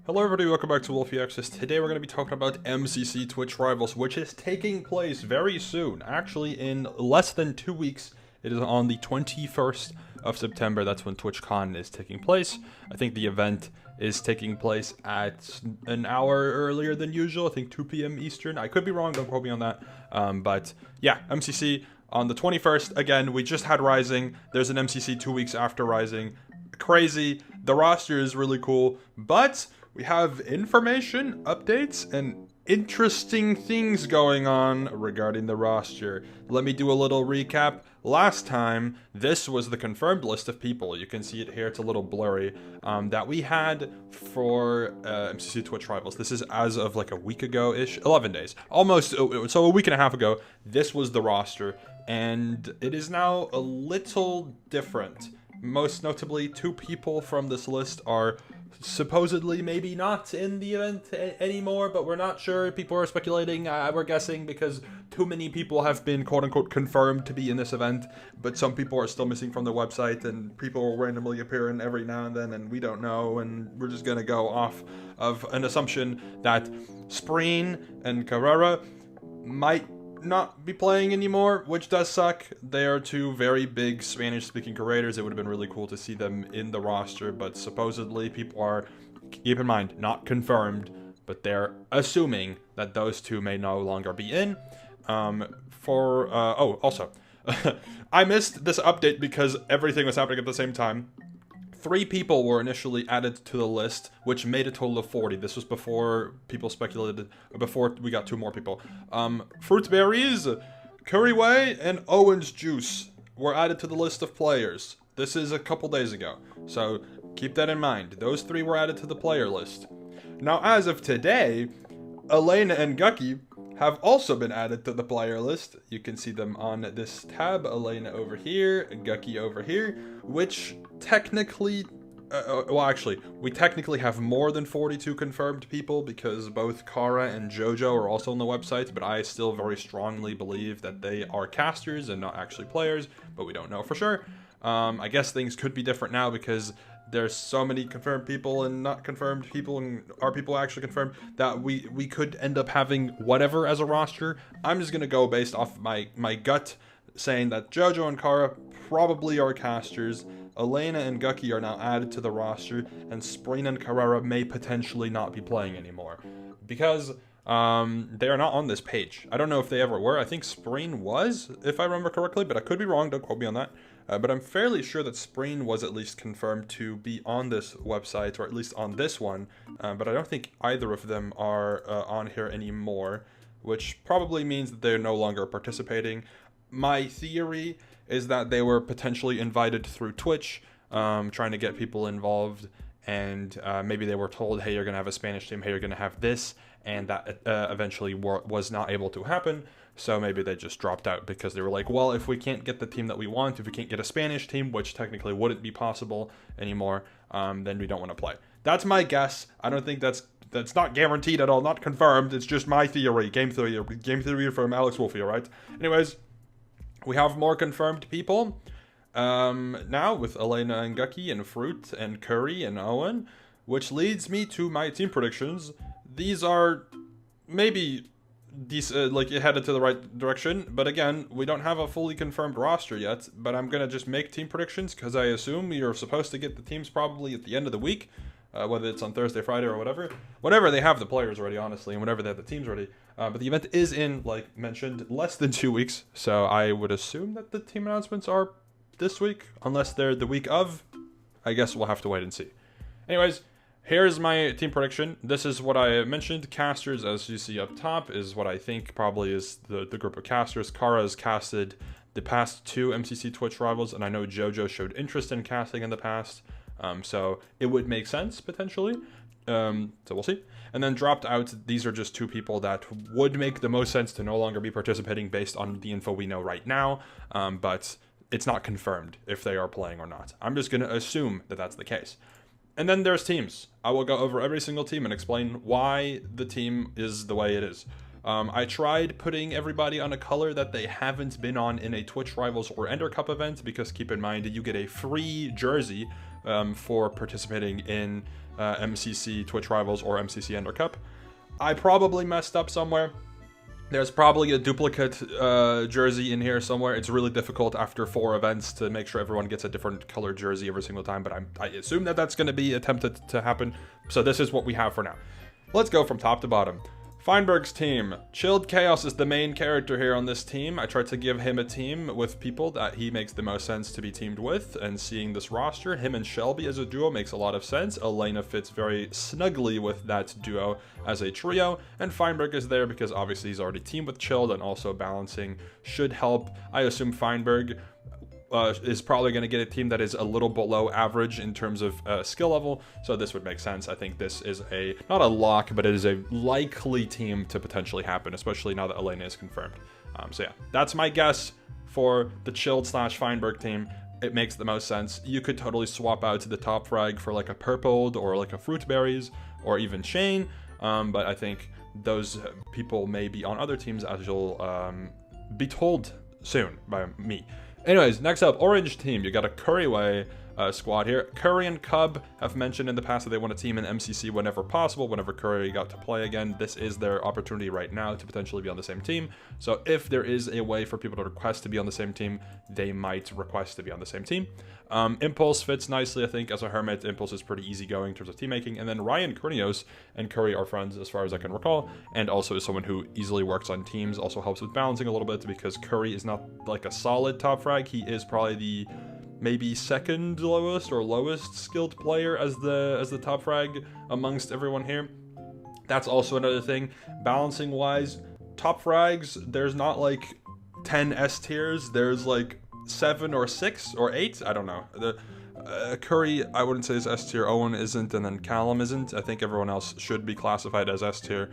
Hello everybody, welcome back to Wolfeei. Today we're going to be talking about MCC Twitch Rivals, which is taking place very soon. Actually, in less than 2 weeks. It is on the 21st of September. That's when TwitchCon is taking place. I think the event is taking place at an hour earlier than usual. I think 2 p.m. Eastern. I could be wrong, don't quote me on that. But yeah, MCC on the 21st. Again, we just had Rising. There's an MCC 2 weeks after Rising. Crazy. The roster is really cool, but we have information, updates, and interesting things going on regarding the roster. Let me do a little recap. Last time, this was the confirmed list of people. You can see it here, it's a little blurry, that we had for MCC Twitch Rivals. This is as of like a week ago-ish, 11 days. Almost, so a week and a half ago, this was the roster, and it is now a little different. Most notably, 2 people from this list are supposedly maybe not in the event anymore, but we're not sure. People are speculating, we're guessing, because too many people have been quote-unquote confirmed to be in this event, but some people are still missing from the website, and people will randomly appear in every now and then, and we don't know, and we're just gonna go off of an assumption that Spreen and Carrera might not be playing anymore, which does suck. They are 2 very big Spanish-speaking creators. It would have been really cool to see them in the roster, but supposedly people are, keep in mind, not confirmed, but they're assuming that those 2 may no longer be in. Also, I missed this update because everything was happening at the same time. 3 people were initially added to the list, which made a total of 40. This was before people speculated, before we got 2 more people. Fruitberries, Curryway, and Owen's Juice were added to the list of players. This is a couple days ago, so keep that in mind. Those 3 were added to the player list. Now, as of today, Elena and Gucky have also been added to the player list. You can see them on this tab. Elena over here, Gucky over here, which technically, we technically have more than 42 confirmed people because both Kara and Jojo are also on the website, but I still very strongly believe that they are casters and not actually players, but we don't know for sure. I guess things could be different now because there's so many confirmed people and not confirmed people, and are people actually confirmed, that we could end up having whatever as a roster. I'm just gonna go based off my gut, saying that Jojo and Kara probably are casters. Elena and Gucky are now added to the roster, and Spreen and Carrera may potentially not be playing anymore because they are not on this page. I don't know if they ever were. I think Spreen was, if I remember correctly, but I could be wrong. Don't quote me on that. But I'm fairly sure that Spreen was at least confirmed to be on this website, or at least on this one. But I don't think either of them are on here anymore, which probably means that they're no longer participating. My theory is that they were potentially invited through Twitch, trying to get people involved, and maybe they were told, hey, you're going to have a Spanish team, hey, you're going to have this, and that eventually was not able to happen. So maybe they just dropped out because they were like, well, if we can't get the team that we want, if we can't get a Spanish team, which technically wouldn't be possible anymore, then we don't want to play. That's my guess. I don't think that's not guaranteed at all, not confirmed. It's just my theory, game theory from Alex Wolfeei, all right? Anyways, we have more confirmed people now with Elena and Gucky and Fruit and Curry and Owen, which leads me to my team predictions. These are maybe like headed to the right direction, but again, we don't have a fully confirmed roster yet, but I'm gonna just make team predictions because I assume you're supposed to get the teams probably at the end of the week, whether it's on Thursday, Friday, or whenever they have the players ready, honestly, and whenever they have the teams ready. But the event is in, like mentioned, less than 2 weeks, so I would assume that the team announcements are this week, unless they're the week of. I guess we'll have to wait and see. Anyways, here's my team prediction. This is what I mentioned. Casters, as you see up top, is what I think probably is the group of casters. Kara has casted the past 2 MCC Twitch Rivals, and I know Jojo showed interest in casting in the past, so it would make sense, potentially. So we'll see. And then dropped out, these are just 2 people that would make the most sense to no longer be participating based on the info we know right now, but it's not confirmed if they are playing or not. I'm just going to assume that that's the case. And then there's teams. I will go over every single team and explain why the team is the way it is. I tried putting everybody on a color that they haven't been on in a Twitch Rivals or Ender Cup event, because keep in mind, you get a free jersey for participating in MCC Twitch Rivals or MCC Ender Cup. I probably messed up somewhere. There's probably a duplicate jersey in here somewhere. It's really difficult after 4 events to make sure everyone gets a different colored jersey every single time, but I assume that that's going to be attempted to happen. So this is what we have for now. Let's go from top to bottom. Feinberg's team. Chilled Chaos is the main character here on this team. I tried to give him a team with people that he makes the most sense to be teamed with, and seeing this roster, him and Shelby as a duo makes a lot of sense. Elena fits very snugly with that duo as a trio, and Feinberg is there because obviously he's already teamed with Chilled, and also balancing should help. I assume Feinberg is probably going to get a team that is a little below average in terms of skill level, so this would make sense. I think this is not a lock, but it is a likely team to potentially happen, especially now that Elena is confirmed. So yeah, that's my guess for the Chilled / Feinberg team. It makes the most sense. You could totally swap out to the top frag for like a Purpled or like a Fruitberries or even Shane, but I think those people may be on other teams, as you'll be told soon by me. Anyways, next up, Orange team. You got a Curryway squad here. Curry and Cub have mentioned in the past that they want a team in MCC whenever possible, whenever Curry got to play again. This is their opportunity right now to potentially be on the same team. So if there is a way for people to request to be on the same team, they might request to be on the same team. Impulse fits nicely, I think, as a Hermit. Impulse is pretty easygoing in terms of team making. And then Ryan Kurnios and Curry are friends as far as I can recall, and also is someone who easily works on teams, also helps with balancing a little bit because Curry is not like a solid top frag. He is probably the maybe second lowest or lowest skilled player as the top frag amongst everyone here. That's also another thing. Balancing wise, top frags, there's not like 10 S tiers, there's like 7 or 6 or 8, I don't know. The Curry, I wouldn't say is S tier, Owen isn't, and then Callum isn't. I think everyone else should be classified as S tier.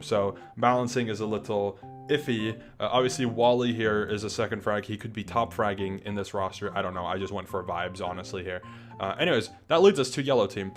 So balancing is a little iffy. Obviously, Wally here is a second frag. He could be top fragging in this roster. I don't know. I just went for vibes, honestly, here. Anyways, that leads us to Yellow team.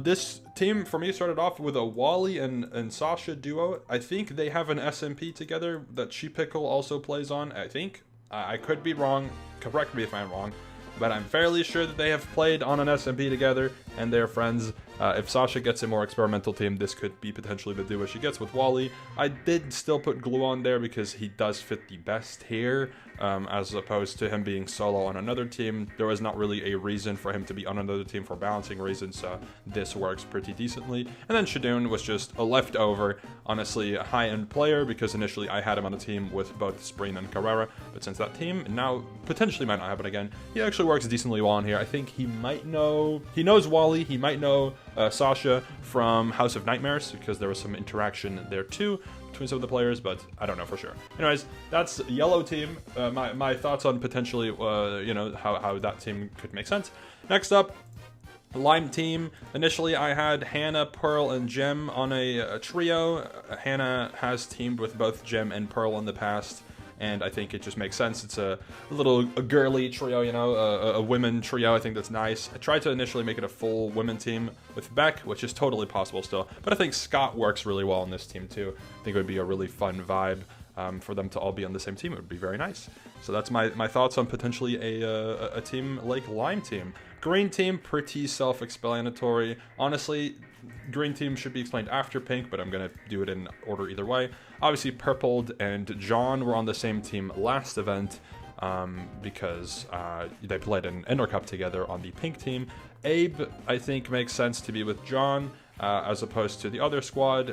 This team, for me, started off with a Wally and Sasha duo. I think they have an SMP together that Sheepickle also plays on, I think. I could be wrong. Correct me if I'm wrong. But I'm fairly sure that they have played on an SMP together, and they're friends. If Sasha gets a more experimental team, this could be potentially the duo she gets with Wally. I did still put Glue on there because he does fit the best here, as opposed to him being solo on another team. There was not really a reason for him to be on another team for balancing reasons, so this works pretty decently. And then Shadoon was just a leftover, honestly, a high-end player, because initially I had him on a team with both Spreen and Carrera, but since that team now potentially might not happen again, he actually works decently well on here. I think he knows Wally, he might know Sasha from House of Nightmares, because there was some interaction there too between some of the players, but I don't know for sure. Anyways, that's Yellow team. My thoughts on potentially, how that team could make sense. Next up, Lime team. Initially, I had Hannah, Pearl, and Gem on a trio. Hannah has teamed with both Gem and Pearl in the past, and I think it just makes sense. It's a girly trio, a women trio. I think that's nice. I tried to initially make it a full women team with Beck, which is totally possible still, but I think Scott works really well on this team too. I think it would be a really fun vibe for them to all be on the same team. It would be very nice. So that's my thoughts on potentially a team like Lime team. Green team, pretty self-explanatory. Honestly, green team should be explained after pink, but I'm going to do it in order either way. Obviously, Purpled and John were on the same team last event because they played an Ender Cup together on the pink team. Abe, I think, makes sense to be with John as opposed to the other squad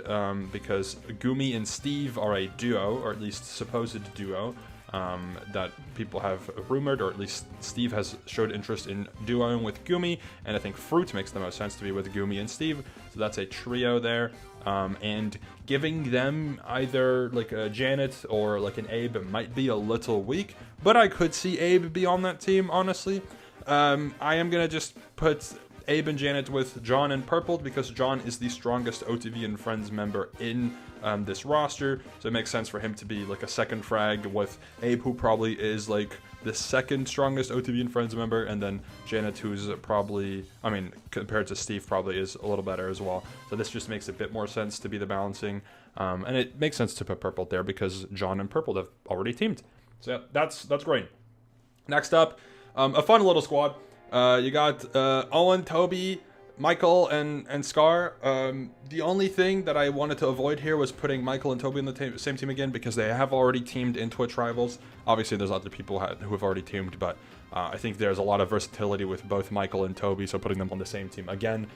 because Gumi and Steve are a duo, or at least supposed duo. That people have rumored, or at least Steve has showed interest in duoing with Gumi, and I think Fruit makes the most sense to be with Gumi and Steve, so that's a trio there, and giving them either like a Janet or like an Abe might be a little weak, but I could see Abe be on that team, honestly. I am gonna just put Abe and Janet with John and Purple because John is the strongest OTV and Friends member in this roster, so it makes sense for him to be like a second frag with Abe, who probably is like the second strongest OTV and Friends member, and then Janet, who's probably, I mean, compared to Steve, probably is a little better as well. So this just makes a bit more sense to be the balancing, and it makes sense to put Purple there because John and Purple have already teamed. So yeah, that's great. Next up, a fun little squad. You got Owen, Toby, Michael, and Scar. The only thing that I wanted to avoid here was putting Michael and Toby in the same team again, because they have already teamed in Twitch Rivals. Obviously, there's other people who have already teamed, but I think there's a lot of versatility with both Michael and Toby, so putting them on the same team again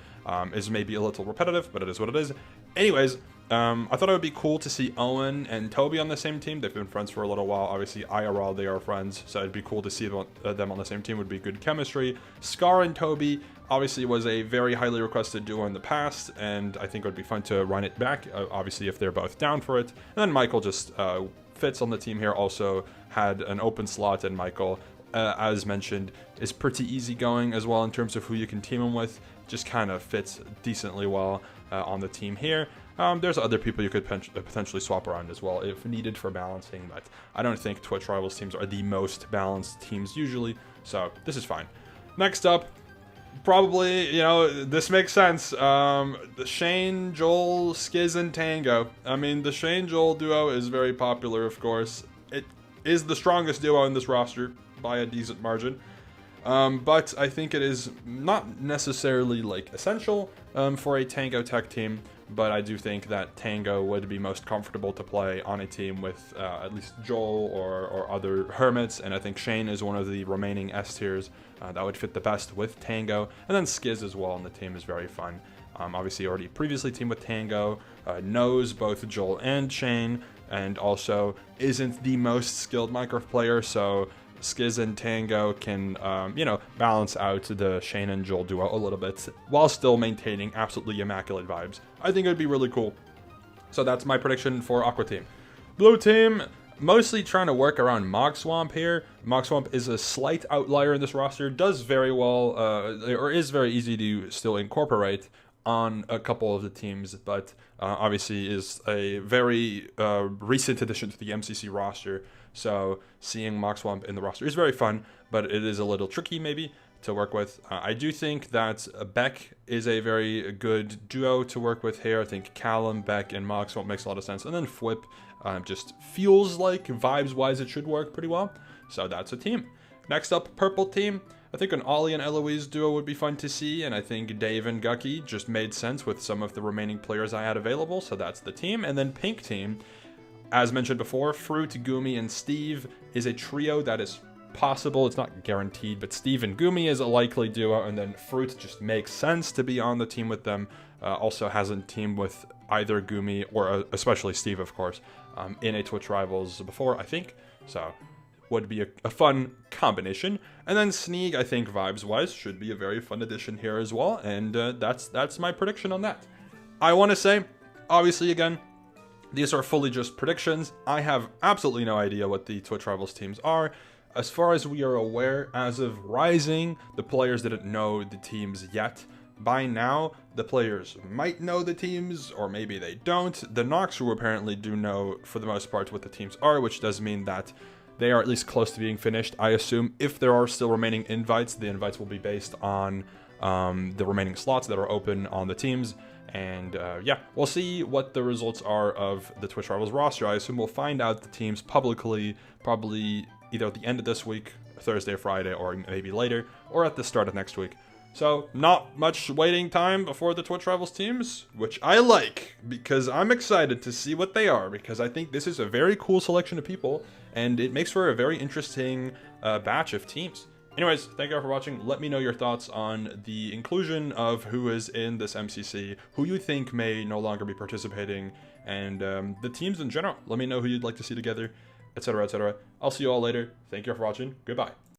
is maybe a little repetitive, but it is what it is. Anyways, I thought it would be cool to see Owen and Toby on the same team. They've been friends for a little while. Obviously, IRL, they are friends, so it'd be cool to see them on the same team. Would be good chemistry. Scar and Toby obviously was a very highly requested duo in the past, and I think it would be fun to run it back, obviously, if they're both down for it. And then Michael just fits on the team here, also had an open slot, and Michael, as mentioned, is pretty easygoing as well in terms of who you can team him with. Just kind of fits decently well on the team here. There's other people you could potentially swap around as well if needed for balancing, but I don't think Twitch Rivals teams are the most balanced teams usually, so this is fine. Next up, probably, you know, this makes sense. The Shane, Joel, Skiz, and Tango. I mean, the Shane Joel duo is very popular, of course. It is the strongest duo in this roster by a decent margin. But I think it is not necessarily like essential for a Tango tech team, but I do think that Tango would be most comfortable to play on a team with at least Joel or other hermits, and I think Shane is one of the remaining S tiers that would fit the best with Tango, and then Skiz as well on the team is very fun. Obviously already previously teamed with Tango, knows both Joel and Shane, and also isn't the most skilled Minecraft player, so Skiz and Tango can, you know, balance out the Shane and Joel duo a little bit while still maintaining absolutely immaculate vibes. I think it would be really cool. So that's my prediction for Aqua Team. Blue Team, mostly trying to work around Mog Swamp here. Mog Swamp is a slight outlier in this roster, does very well, or is very easy to still incorporate on a couple of the teams, but obviously is a very recent addition to the MCC roster. So seeing Mog Swamp in the roster is very fun, but it is a little tricky maybe to work with. I do think that Beck is a very good duo to work with here. I think Callum, Beck, and Mog Swamp makes a lot of sense. And then Flip just feels like vibes-wise it should work pretty well. So that's a team. Next up, Purple Team. I think an Ollie and Eloise duo would be fun to see, and I think Dave and Gucky just made sense with some of the remaining players I had available, so that's the team. And then Pink Team, as mentioned before, Fruit, Gumi, and Steve is a trio that is possible. It's not guaranteed, but Steve and Gumi is a likely duo, and then Fruit just makes sense to be on the team with them. Also hasn't teamed with either Gumi, or especially Steve, of course, in a Twitch Rivals before, I think, so would be a fun combination. And then Sneeg, I think vibes-wise, should be a very fun addition here as well, and that's my prediction on that. I want to say, obviously, again, these are fully just predictions. I have absolutely no idea what the Twitch Rivals teams are. As far as we are aware, as of Rising, the players didn't know the teams yet. By now, the players might know the teams, or maybe they don't. The Nox crew apparently do know, for the most part, what the teams are, which does mean that they are at least close to being finished. I assume if there are still remaining invites, the invites will be based on the remaining slots that are open on the teams. And yeah, we'll see what the results are of the Twitch Rivals roster. I assume we'll find out the teams publicly, probably either at the end of this week, Thursday or Friday, or maybe later, or at the start of next week. So not much waiting time before the Twitch Rivals teams, which I like, because I'm excited to see what they are, because I think this is a very cool selection of people, and it makes for a very interesting batch of teams. Anyways, thank you all for watching. Let me know your thoughts on the inclusion of who is in this MCC, who you think may no longer be participating, and the teams in general. Let me know who you'd like to see together, etc., etc. I'll see you all later. Thank you all for watching. Goodbye.